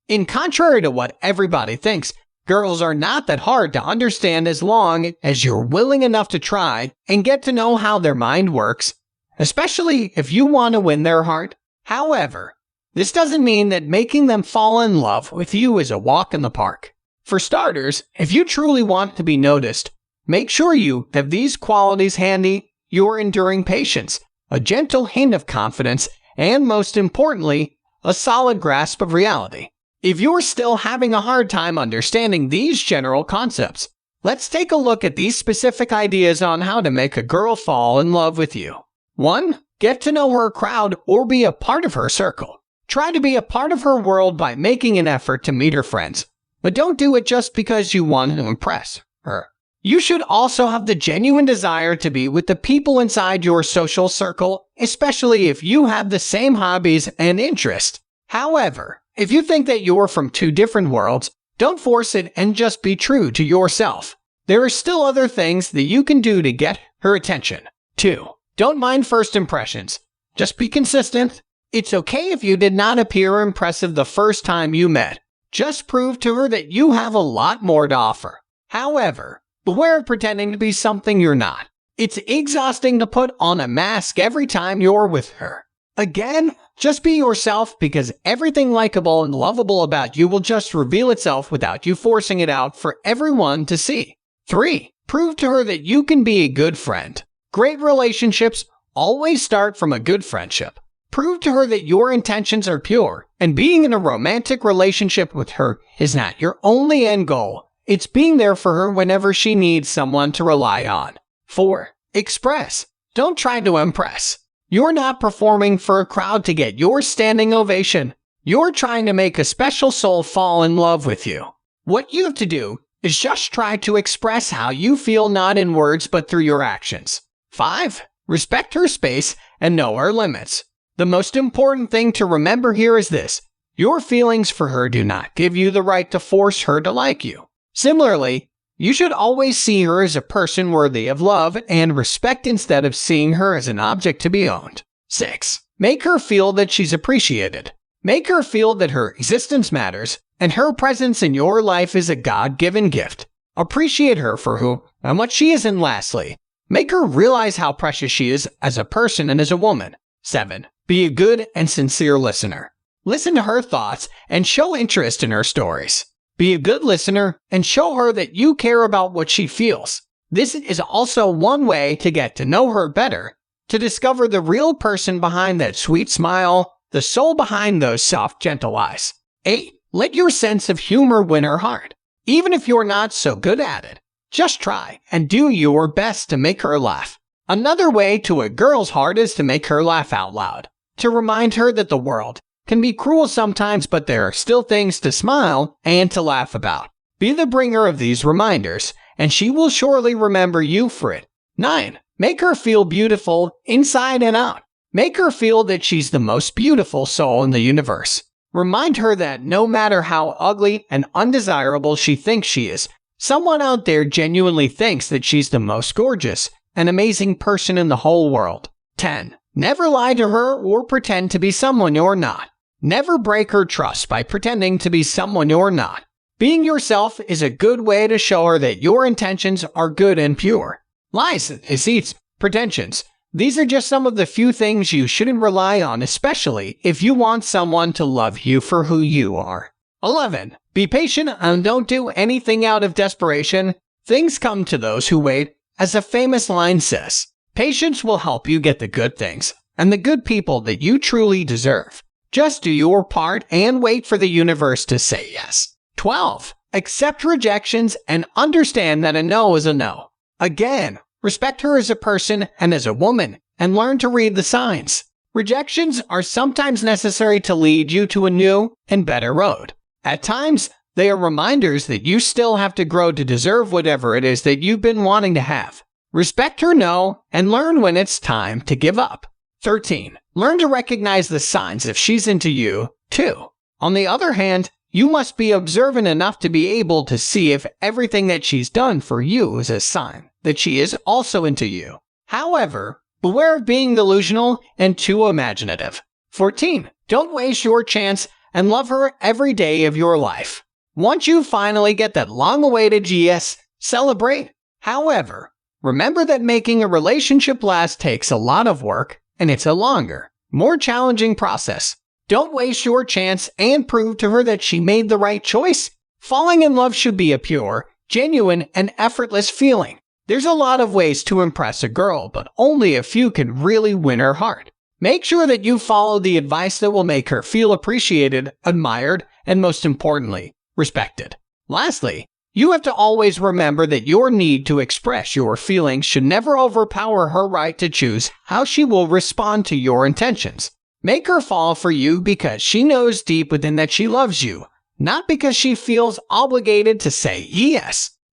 In contrary to what everybody thinks, girls are not that hard to understand as long as you're willing enough to try and get to know how their mind works, especially if you want to win their heart. However, this doesn't mean that making them fall in love with you is a walk in the park. For starters, if you truly want to be noticed, make sure you have these qualities handy: your enduring patience, a gentle hint of confidence, and most importantly, a solid grasp of reality. If you're still having a hard time understanding these general concepts, let's take a look at these specific ideas on how to make a girl fall in love with you. 1. Get to know her crowd or be a part of her circle. Try to be a part of her world by making an effort to meet her friends, but don't do it just because you want to impress her. You should also have the genuine desire to be with the people inside your social circle, especially if you have the same hobbies and interests. However, if you think that you're from two different worlds, don't force it and just be true to yourself. There are still other things that you can do to get her attention. 2. Don't mind first impressions. Just be consistent. It's okay if you did not appear impressive the first time you met. Just prove to her that you have a lot more to offer. However, beware of pretending to be something you're not. It's exhausting to put on a mask every time you're with her. Again, just be yourself, because everything likable and lovable about you will just reveal itself without you forcing it out for everyone to see. 3. Prove to her that you can be a good friend. Great relationships always start from a good friendship. Prove to her that your intentions are pure, and being in a romantic relationship with her is not your only end goal. It's being there for her whenever she needs someone to rely on. 4. Express. Don't try to impress. You're not performing for a crowd to get your standing ovation. You're trying to make a special soul fall in love with you. What you have to do is just try to express how you feel, not in words but through your actions. 5. Respect her space and know her limits. The most important thing to remember here is this: your feelings for her do not give you the right to force her to like you. Similarly, you should always see her as a person worthy of love and respect instead of seeing her as an object to be owned. 6. Make her feel that she's appreciated. Make her feel that her existence matters and her presence in your life is a God-given gift. Appreciate her for who and what she is, and lastly, make her realize how precious she is as a person and as a woman. 7. Be a good and sincere listener. Listen to her thoughts and show interest in her stories. Be a good listener and show her that you care about what she feels. This is also one way to get to know her better, to discover the real person behind that sweet smile, the soul behind those soft, gentle eyes. 8. Let your sense of humor win her heart. Even if you're not so good at it, just try and do your best to make her laugh. Another way to a girl's heart is to make her laugh out loud, to remind her that the world can be cruel sometimes, but there are still things to smile and to laugh about. Be the bringer of these reminders, and she will surely remember you for it. 9. Make her feel beautiful inside and out. Make her feel that she's the most beautiful soul in the universe. Remind her that no matter how ugly and undesirable she thinks she is, someone out there genuinely thinks that she's the most gorgeous and amazing person in the whole world. 10. Never lie to her or pretend to be someone you're not. Never break her trust by pretending to be someone you're not. Being yourself is a good way to show her that your intentions are good and pure. Lies, deceits, pretensions. These are just some of the few things you shouldn't rely on, especially if you want someone to love you for who you are. 11. Be patient and don't do anything out of desperation. Things come to those who wait, as a famous line says. Patience will help you get the good things and the good people that you truly deserve. Just do your part and wait for the universe to say yes. 12. Accept rejections and understand that a no is a no. Again, respect her as a person and as a woman, and learn to read the signs. Rejections are sometimes necessary to lead you to a new and better road. At times, they are reminders that you still have to grow to deserve whatever it is that you've been wanting to have. Respect her no and learn when it's time to give up. 13. Learn to recognize the signs if she's into you, too. On the other hand, you must be observant enough to be able to see if everything that she's done for you is a sign that she is also into you. However, beware of being delusional and too imaginative. 14. Don't waste your chance and love her every day of your life. Once you finally get that long-awaited yes, celebrate. However, remember that making a relationship last takes a lot of work, and it's a longer, more challenging process. Don't waste your chance and prove to her that she made the right choice. Falling in love should be a pure, genuine, and effortless feeling. There's a lot of ways to impress a girl, but only a few can really win her heart. Make sure that you follow the advice that will make her feel appreciated, admired, and most importantly, respected. Lastly, you have to always remember that your need to express your feelings should never overpower her right to choose how she will respond to your intentions. Make her fall for you because she knows deep within that she loves you, not because she feels obligated to say yes.